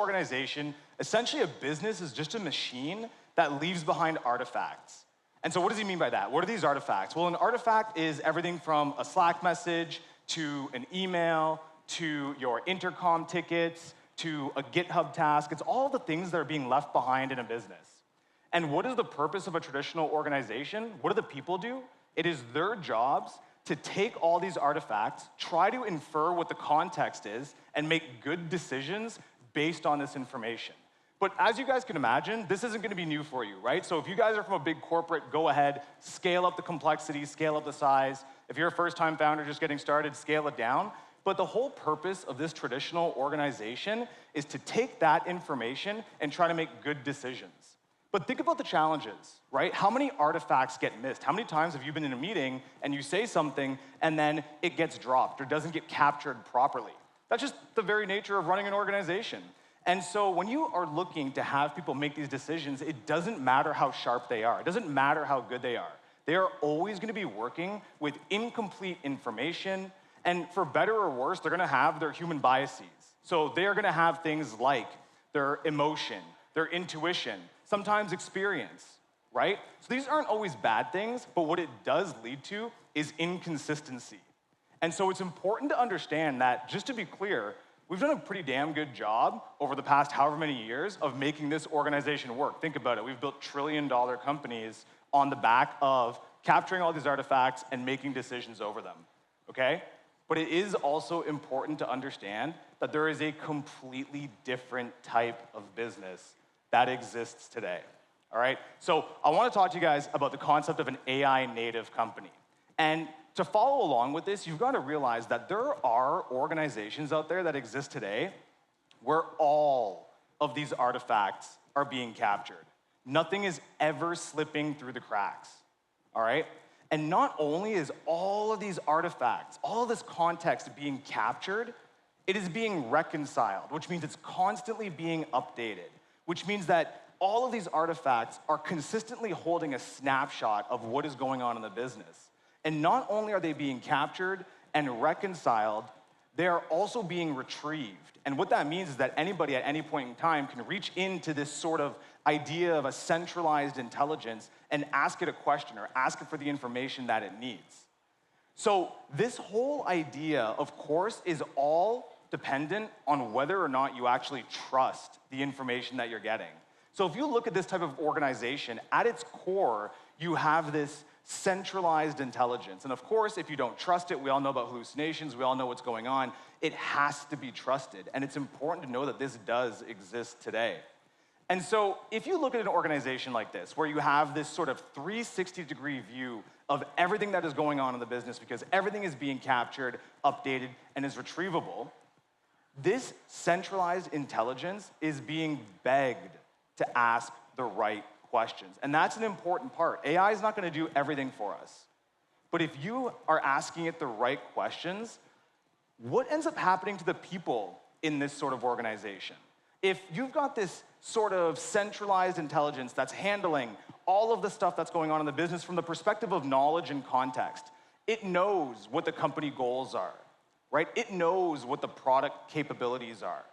organization, essentially a business is just a machine that leaves behind artifacts. And so what does he mean by that? What are these artifacts? Well, an artifact is everything from a Slack message to an email to your intercom tickets to a GitHub task. It's all the things that are being left behind in a business. And what is the purpose of a traditional organization? What do the people do? It is their jobs to take all these artifacts, try to infer what the context is, and make good decisions based on this information. But as you guys can imagine, this isn't gonna be new for you, right? So if you guys are from a big corporate, go ahead, scale up the complexity, scale up the size. If you're a first-time founder just getting started, scale it down. But the whole purpose of this traditional organization is to take that information and try to make good decisions. But think about the challenges, right? How many artifacts get missed? How many times have you been in a meeting and you say something and then it gets dropped or doesn't get captured properly? That's just the very nature of running an organization. And so when you are looking to have people make these decisions, it doesn't matter how sharp they are. It doesn't matter how good they are. They are always gonna be working with incomplete information, and for better or worse, they're gonna have their human biases. So they are gonna have things like their emotion, their intuition, sometimes experience, right? So these aren't always bad things, but what it does lead to is inconsistency. And so it's important to understand that, just to be clear, we've done a pretty damn good job over the past however many years of making this organization work. Think about it. We've built trillion-dollar companies on the back of capturing all these artifacts and making decisions over them, okay? But it is also important to understand that there is a completely different type of business that exists today, all right? So I want to talk to you guys about the concept of an AI native company. And to follow along with this, you've got to realize that there are organizations out there that exist today where all of these artifacts are being captured. Nothing is ever slipping through the cracks, all right? And not only is all of these artifacts, all of this context being captured, it is being reconciled, which means it's constantly being updated, which means that all of these artifacts are consistently holding a snapshot of what is going on in the business. And not only are they being captured and reconciled, they are also being retrieved. And what that means is that anybody at any point in time can reach into this sort of idea of a centralized intelligence and ask it a question or ask it for the information that it needs. So this whole idea, of course, is all dependent on whether or not you actually trust the information that you're getting. So if you look at this type of organization, at its core, you have this centralized intelligence. And of course, if you don't trust it, we all know about hallucinations, we all know what's going on, it has to be trusted. And it's important to know that this does exist today. And so if you look at an organization like this, where you have this sort of 360-degree view of everything that is going on in the business because everything is being captured, updated, and is retrievable, this centralized intelligence is being begged to ask the right questions. And that's an important part. AI is not going to do everything for us. But if you are asking it the right questions, what ends up happening to the people in this sort of organization? If you've got this sort of centralized intelligence that's handling all of the stuff that's going on in the business from the perspective of knowledge and context, it knows what the company goals are, right? It knows what the product capabilities are,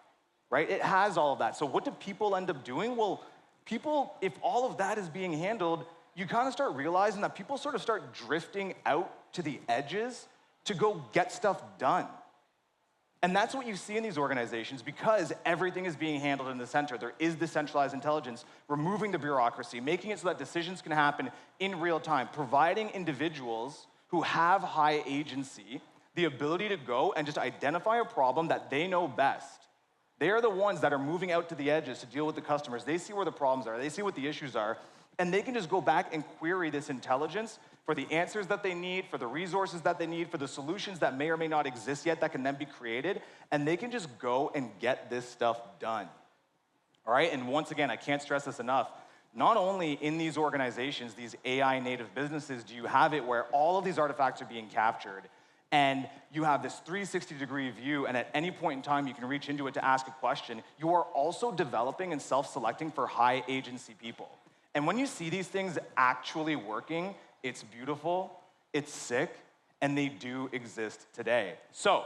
right? It has all of that. So what do people end up doing? Well, people, if all of that is being handled, you kind of start realizing that people sort of start drifting out to the edges to go get stuff done. And that's what you see in these organizations because everything is being handled in the center. There is decentralized intelligence, removing the bureaucracy, making it so that decisions can happen in real time, providing individuals who have high agency the ability to go and just identify a problem that they know best. They are the ones that are moving out to the edges to deal with the customers. They see where the problems are, they see what the issues are, and they can just go back and query this intelligence for the answers that they need, for the resources that they need, for the solutions that may or may not exist yet that can then be created, and they can just go and get this stuff done. All right, and once again, I can't stress this enough, not only in these organizations, these AI native businesses, do you have it where all of these artifacts are being captured, and you have this 360-degree view, and at any point in time, you can reach into it to ask a question. You are also developing and self-selecting for high agency people. And when you see these things actually working, it's beautiful, it's sick, and they do exist today. So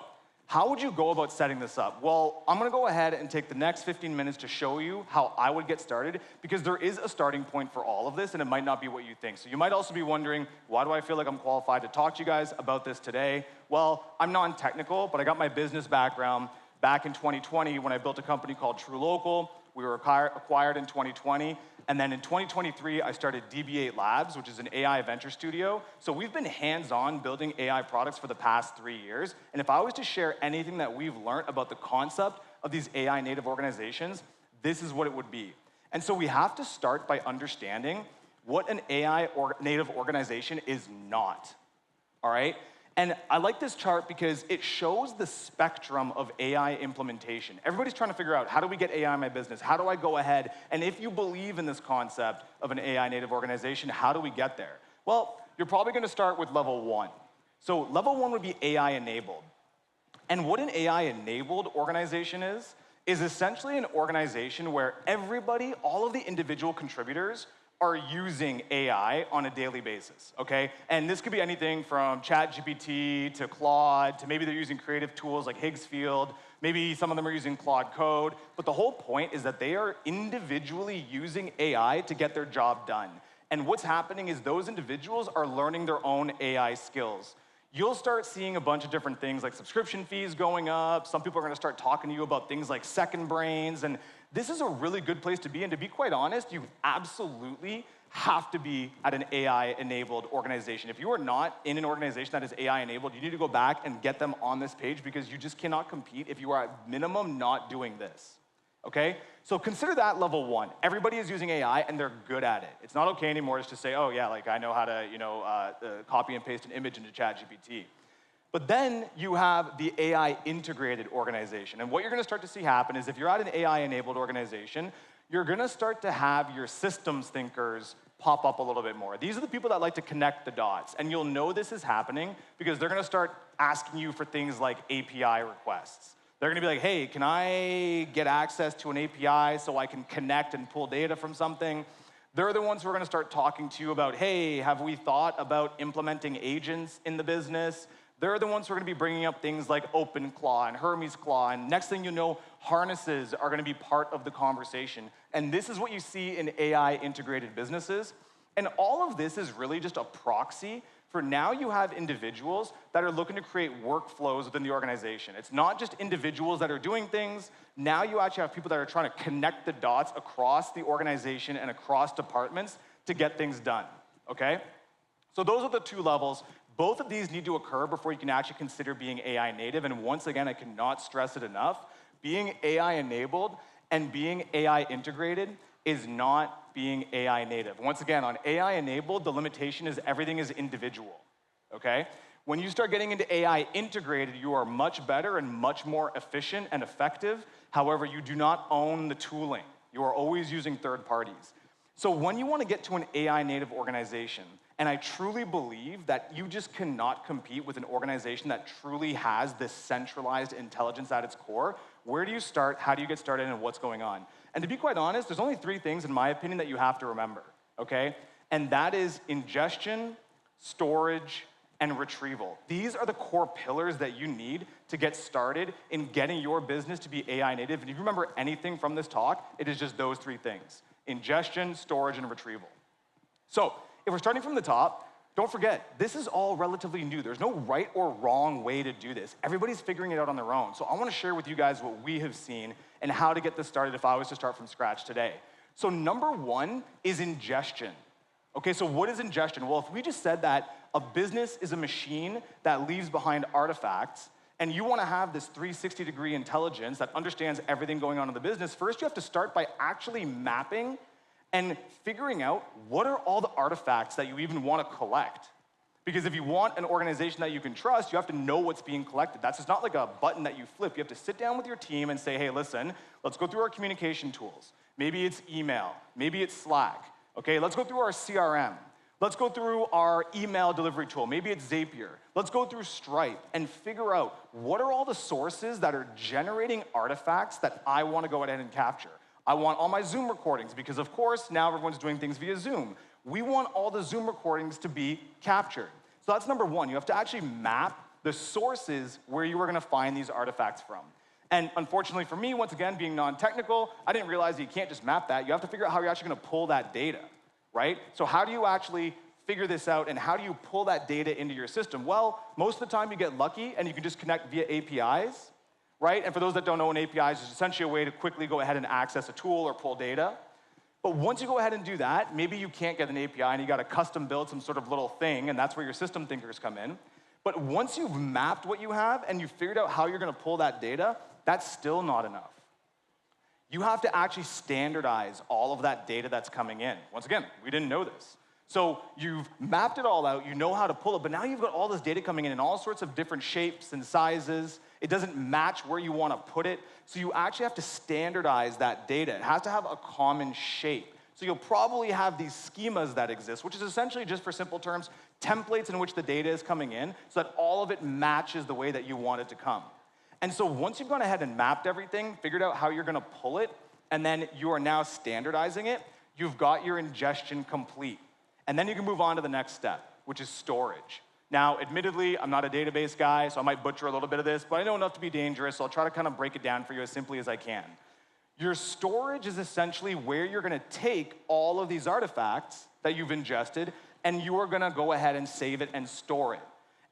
How would you go about setting this up? Well, I'm gonna go ahead and take the next 15 minutes to show you how I would get started, because there is a starting point for all of this, and it might not be what you think. So you might also be wondering, why do I feel like I'm qualified to talk to you guys about this today? Well, I'm non-technical, but I got my business background back in 2020 when I built a company called True Local. We were acquired in 2020. And then in 2023, I started DB8 Labs, which is an AI venture studio. So we've been hands-on building AI products for the past 3 years. And if I was to share anything that we've learned about the concept of these AI native organizations, this is what it would be. And so we have to start by understanding what an AI native organization is not, all right? And I like this chart because it shows the spectrum of AI implementation. Everybody's trying to figure out, how do we get AI in my business? How do I go ahead? And if you believe in this concept of an AI native organization, how do we get there? Well, you're probably gonna start with level 1. So level 1 would be AI enabled. And what an AI enabled organization is essentially an organization where everybody, all of the individual contributors, are using AI on a daily basis, okay? And this could be anything from ChatGPT to Claude, to maybe they're using creative tools like Higgsfield, maybe some of them are using Claude Code, but the whole point is that they are individually using AI to get their job done. And what's happening is those individuals are learning their own AI skills. You'll start seeing a bunch of different things like subscription fees going up. Some people are gonna start talking to you about things like second brains, and this is a really good place to be. And to be quite honest, you absolutely have to be at an AI-enabled organization. If you are not in an organization that is AI-enabled, you need to go back and get them on this page, because you just cannot compete if you are at minimum not doing this, okay? So consider that level 1. Everybody is using AI and they're good at it. It's not okay anymore just to say, oh yeah, like I know how to, copy and paste an image into ChatGPT. But then you have the AI integrated organization. And what you're gonna start to see happen is, if you're at an AI enabled organization, you're gonna start to have your systems thinkers pop up a little bit more. These are the people that like to connect the dots. And you'll know this is happening because they're gonna start asking you for things like API requests. They're gonna be like, hey, can I get access to an API so I can connect and pull data from something? They're the ones who are gonna start talking to you about, hey, have we thought about implementing agents in the business? They're the ones who are gonna be bringing up things like OpenClaw and Hermes Claw, and next thing you know, harnesses are gonna be part of the conversation. And this is what you see in AI integrated businesses. And all of this is really just a proxy for now you have individuals that are looking to create workflows within the organization. It's not just individuals that are doing things. Now you actually have people that are trying to connect the dots across the organization and across departments to get things done, okay? So those are the 2 levels. Both of these need to occur before you can actually consider being AI native. And once again, I cannot stress it enough. Being AI enabled and being AI integrated is not being AI native. Once again, on AI enabled, the limitation is everything is individual, okay? When you start getting into AI integrated, you are much better and much more efficient and effective. However, you do not own the tooling. You are always using third parties. So when you want to get to an AI native organization, and I truly believe that you just cannot compete with an organization that truly has this centralized intelligence at its core, where do you start, how do you get started, and what's going on? And to be quite honest, there's only 3 things, in my opinion, that you have to remember, okay? And that is ingestion, storage, and retrieval. These are the core pillars that you need to get started in getting your business to be AI native. And if you remember anything from this talk, it is just those 3 things: ingestion, storage, and retrieval. So if we're starting from the top, don't forget, this is all relatively new. There's no right or wrong way to do this. Everybody's figuring it out on their own. So I want to share with you guys what we have seen and how to get this started if I was to start from scratch today. So number 1 is ingestion. Okay, so what is ingestion? Well, if we just said that a business is a machine that leaves behind artifacts, and you want to have this 360-degree intelligence that understands everything going on in the business, first you have to start by actually mapping and figuring out what are all the artifacts that you even want to collect. Because if you want an organization that you can trust, you have to know what's being collected. That's just not like a button that you flip. You have to sit down with your team and say, hey, listen, let's go through our communication tools. Maybe it's email, maybe it's Slack. Okay, let's go through our CRM. Let's go through our email delivery tool. Maybe it's Zapier. Let's go through Stripe and figure out what are all the sources that are generating artifacts that I want to go ahead and capture. I want all my Zoom recordings because, of course, now everyone's doing things via Zoom. We want all the Zoom recordings to be captured. So that's number 1. You have to actually map the sources where you are gonna find these artifacts from. And unfortunately for me, once again, being non-technical, I didn't realize that you can't just map that. You have to figure out how you're actually gonna pull that data, right? So how do you actually figure this out, and how do you pull that data into your system? Well, most of the time you get lucky and you can just connect via APIs, right? And for those that don't know, an API is essentially a way to quickly go ahead and access a tool or pull data. But once you go ahead and do that, maybe you can't get an API and you gotta custom build some sort of little thing, and that's where your system thinkers come in. But once you've mapped what you have and you've figured out how you're gonna pull that data, that's still not enough. You have to actually standardize all of that data that's coming in. Once again, we didn't know this. So you've mapped it all out, you know how to pull it, but now you've got all this data coming in all sorts of different shapes and sizes. It doesn't match where you want to put it, so you actually have to standardize that data. It has to have a common shape. So you'll probably have these schemas that exist, which is essentially, just for simple terms, templates in which the data is coming in so that all of it matches the way that you want it to come. And so once you've gone ahead and mapped everything, figured out how you're gonna pull it, and then you are now standardizing it, you've got your ingestion complete. And then you can move on to the next step, which is storage. Now, admittedly, I'm not a database guy, so I might butcher a little bit of this, but I know enough to be dangerous, so I'll try to kind of break it down for you as simply as I can. Your storage is essentially where you're gonna take all of these artifacts that you've ingested, and you are gonna go ahead and save it and store it.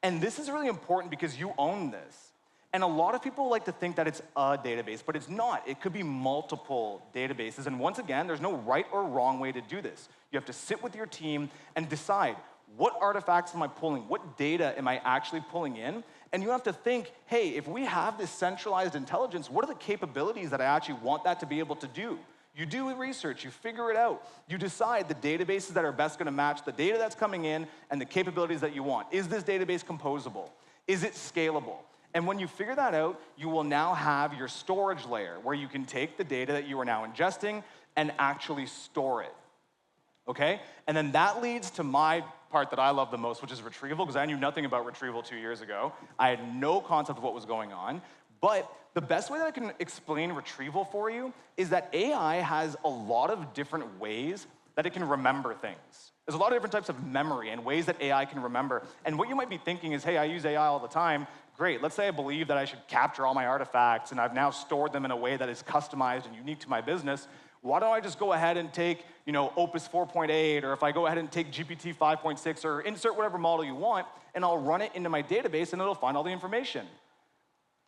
And this is really important because you own this. And a lot of people like to think that it's a database, but it's not. It could be multiple databases. And once again, there's no right or wrong way to do this. You have to sit with your team and decide, what artifacts am I pulling? What data am I actually pulling in? And you have to think, hey, if we have this centralized intelligence, what are the capabilities that I actually want that to be able to do? You do research, you figure it out. You decide the databases that are best gonna match the data that's coming in and the capabilities that you want. Is this database composable? Is it scalable? And when you figure that out, you will now have your storage layer where you can take the data that you are now ingesting and actually store it, okay? And then that leads to my part that I love the most, which is retrieval, because I knew nothing about retrieval 2 years ago. I had no concept of what was going on. But the best way that I can explain retrieval for you is that AI has a lot of different ways that it can remember things. There's a lot of different types of memory and ways that AI can remember. And what you might be thinking is, hey, I use AI all the time. Great, let's say I believe that I should capture all my artifacts and I've now stored them in a way that is customized and unique to my business. Why don't I just go ahead and take, Opus 4.8, or if I go ahead and take GPT 5.6, or insert whatever model you want, and I'll run it into my database and it'll find all the information.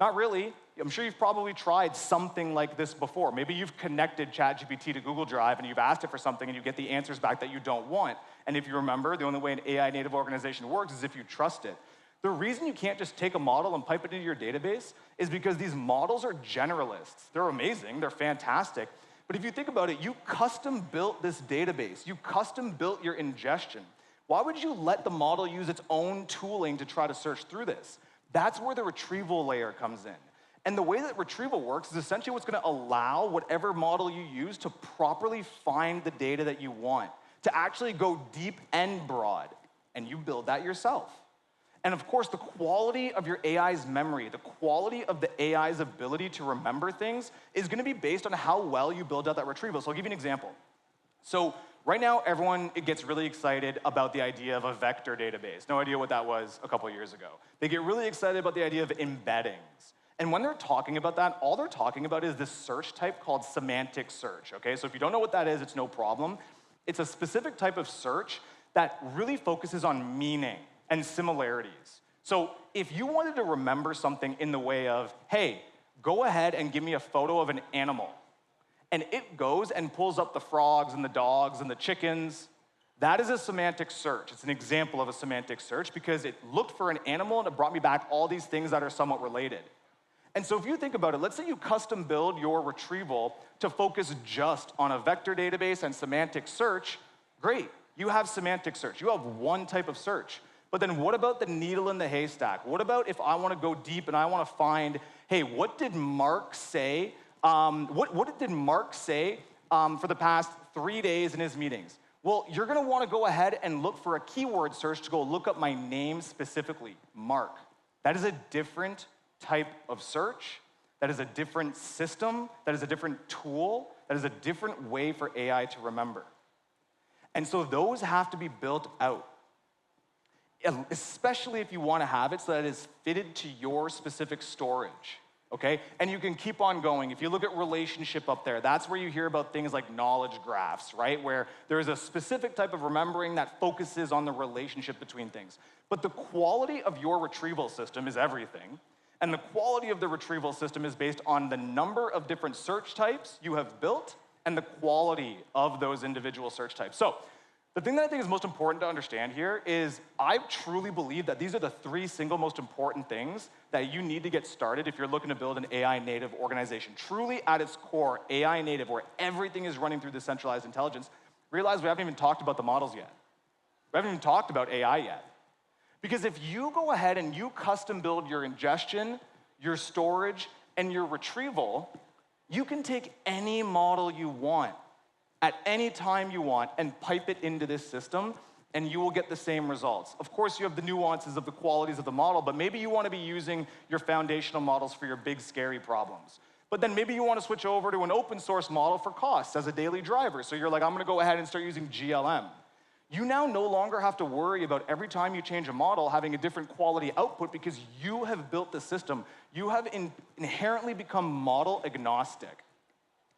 Not really. I'm sure you've probably tried something like this before. Maybe you've connected ChatGPT to Google Drive and you've asked it for something and you get the answers back that you don't want. And if you remember, the only way an AI native organization works is if you trust it. The reason you can't just take a model and pipe it into your database is because these models are generalists. They're amazing, they're fantastic. But if you think about it, you custom built this database. You custom built your ingestion. Why would you let the model use its own tooling to try to search through this? That's where the retrieval layer comes in. And the way that retrieval works is essentially what's gonna allow whatever model you use to properly find the data that you want, to actually go deep and broad, and you build that yourself. And of course, the quality of your AI's memory, the quality of the AI's ability to remember things is gonna be based on how well you build out that retrieval. So I'll give you an example. So right now, everyone gets really excited about the idea of a vector database. No idea what that was a couple years ago. They get really excited about the idea of embeddings. And when they're talking about that, all they're talking about is this search type called semantic search, okay? So if you don't know what that is, it's no problem. It's a specific type of search that really focuses on meaning and similarities. So if you wanted to remember something in the way of, hey, go ahead and give me a photo of an animal, and it goes and pulls up the frogs and the dogs and the chickens, that is a semantic search. It's an example of a semantic search because it looked for an animal and it brought me back all these things that are somewhat related. And so if you think about it, let's say you custom build your retrieval to focus just on a vector database and semantic search, great, you have semantic search. You have one type of search. But then what about the needle in the haystack? What about if I want to go deep and I want to find, hey, what did Marc say? What did Marc say for the past 3 days in his meetings? Well, you're going to want to go ahead and look for a keyword search to go look up my name specifically, Marc. That is a different type of search. That is a different system. That is a different tool. That is a different way for AI to remember. And so those have to be built out. especially if you want to have it so that it is fitted to your specific storage, okay? And you can keep on going. If you look at relationship up there, that's where you hear about things like knowledge graphs, right? Where there's a specific type of remembering that focuses on the relationship between things. But the quality of your retrieval system is everything. And the quality of the retrieval system is based on the number of different search types you have built and the quality of those individual search types. So the thing that I think is most important to understand here is I truly believe that these are the 3 single most important things that you need to get started if you're looking to build an AI native organization. Truly at its core, AI native, where everything is running through the centralized intelligence. Realize we haven't even talked about the models yet. We haven't even talked about AI yet. Because if you go ahead and you custom build your ingestion, your storage, and your retrieval, you can take any model you want at any time you want and pipe it into this system, and you will get the same results. Of course, you have the nuances of the qualities of the model, but maybe you want to be using your foundational models for your big, scary problems. But then maybe you want to switch over to an open source model for costs as a daily driver. So you're like, I'm going to go ahead and start using GLM. You now no longer have to worry about every time you change a model having a different quality output because you have built the system. You have inherently become model agnostic.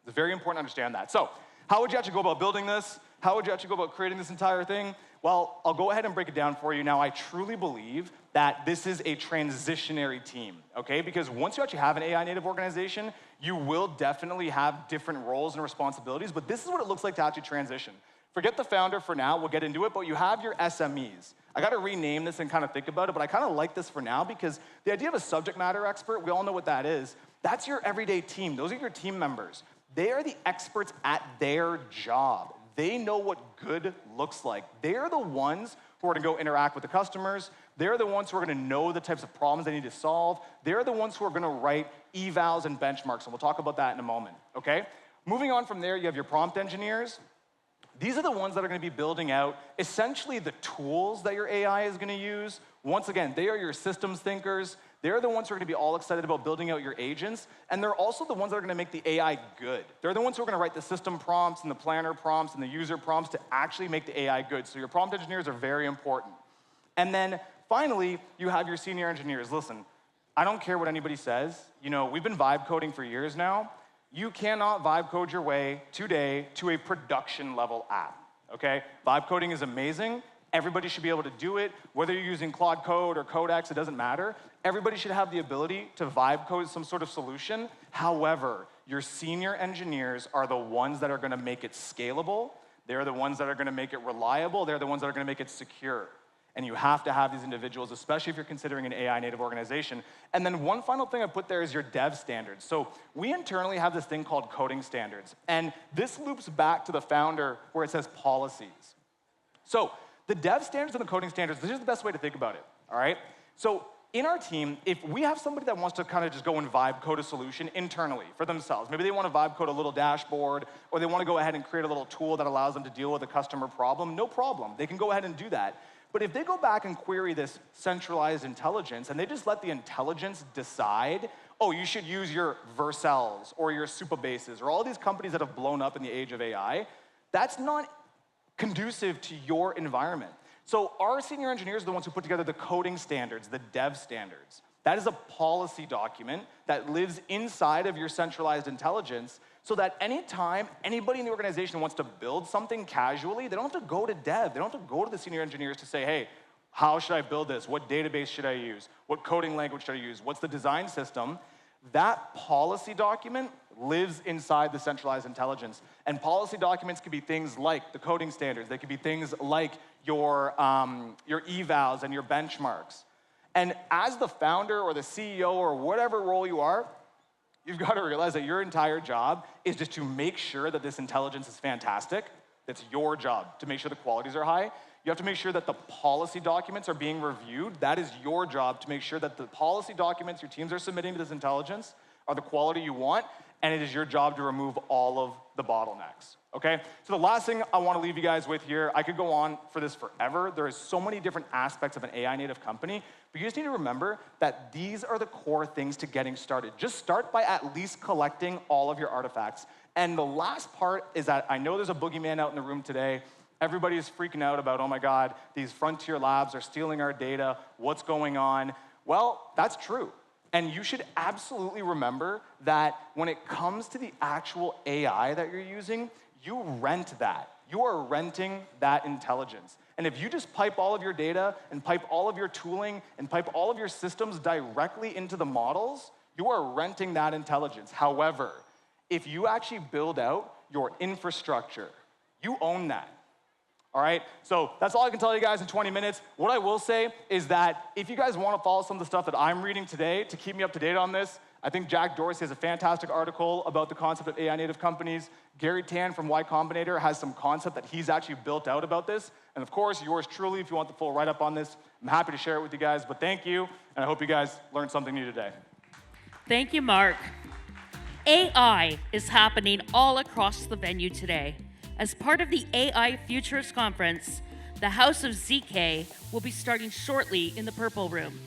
It's very important to understand that. So how would you actually go about building this? How would you actually go about creating this entire thing? Well, I'll go ahead and break it down for you now. I truly believe that this is a transitionary team, okay? Because once you actually have an AI native organization, you will definitely have different roles and responsibilities, but this is what it looks like to actually transition. Forget the founder for now, we'll get into it, but you have your SMEs. I gotta rename this and kind of think about it, but I kind of like this for now because the idea of a subject matter expert, we all know what that is. That's your everyday team. Those are your team members. They are the experts at their job. They know what good looks like. They're the ones who are gonna go interact with the customers. They're the ones who are gonna know the types of problems they need to solve. They're the ones who are gonna write evals and benchmarks, and we'll talk about that in a moment, okay? Moving on from there, you have your prompt engineers. These are the ones that are gonna be building out essentially the tools that your AI is gonna use. Once again, they are your systems thinkers. They're the ones who are gonna be all excited about building out your agents, and they're also the ones that are gonna make the AI good. They're the ones who are gonna write the system prompts and the planner prompts and the user prompts to actually make the AI good. So your prompt engineers are very important. And then finally, you have your senior engineers. Listen, I don't care what anybody says. You know, we've been vibe coding for years now. You cannot vibe code your way today to a production level app, okay? Vibe coding is amazing. Everybody should be able to do it. Whether you're using Claude Code or Codex, it doesn't matter. Everybody should have the ability to vibe code some sort of solution. However, your senior engineers are the ones that are gonna make it scalable. They're the ones that are gonna make it reliable. They're the ones that are gonna make it secure. And you have to have these individuals, especially if you're considering an AI native organization. And then one final thing I put there is your dev standards. So we internally have this thing called coding standards. And this loops back to the founder where it says policies. So the dev standards and the coding standards, this is the best way to think about it, all right? So in our team, if we have somebody that wants to kind of just go and vibe code a solution internally for themselves, maybe they want to vibe code a little dashboard, or they want to go ahead and create a little tool that allows them to deal with a customer problem, no problem. They can go ahead and do that. But if they go back and query this centralized intelligence, and they just let the intelligence decide, oh, you should use your Vercels or your Supabases or all these companies that have blown up in the age of AI, that's not conducive to your environment. So our senior engineers are the ones who put together the coding standards, the dev standards. That is a policy document that lives inside of your centralized intelligence so that anytime anybody in the organization wants to build something casually, they don't have to go to dev. They don't have to go to the senior engineers to say, hey, how should I build this? What database should I use? What coding language should I use? What's the design system? That policy document lives inside the centralized intelligence. And policy documents could be things like the coding standards. They could be things like your evals and your benchmarks. And as the founder or the CEO or whatever role you are, you've got to realize that your entire job is just to make sure that this intelligence is fantastic. That's your job, to make sure the qualities are high. You have to make sure that the policy documents are being reviewed. That is your job, to make sure that the policy documents your teams are submitting to this intelligence are the quality you want, and it is your job to remove all of the bottlenecks, okay? So the last thing I want to leave you guys with here, I could go on for this forever. There is so many different aspects of an AI native company, but you just need to remember that these are the core things to getting started. Just start by at least collecting all of your artifacts. And the last part is that I know there's a boogeyman out in the room today. Everybody is freaking out about, oh my God, these frontier labs are stealing our data. What's going on? Well, that's true. And you should absolutely remember that when it comes to the actual AI that you're using, you rent that. You are renting that intelligence. And if you just pipe all of your data and pipe all of your tooling and pipe all of your systems directly into the models, you are renting that intelligence. However, if you actually build out your infrastructure, you own that. All right, so that's all I can tell you guys in 20 minutes. What I will say is that if you guys want to follow some of the stuff that I'm reading today to keep me up to date on this, I think Jack Dorsey has a fantastic article about the concept of AI native companies. Gary Tan from Y Combinator has some concept that he's actually built out about this. And of course, yours truly, if you want the full write-up on this, I'm happy to share it with you guys. But thank you, and I hope you guys learned something new today. Thank you, Mark. AI is happening all across the venue today. As part of the AI Futurist Conference, the House of ZK will be starting shortly in the Purple Room.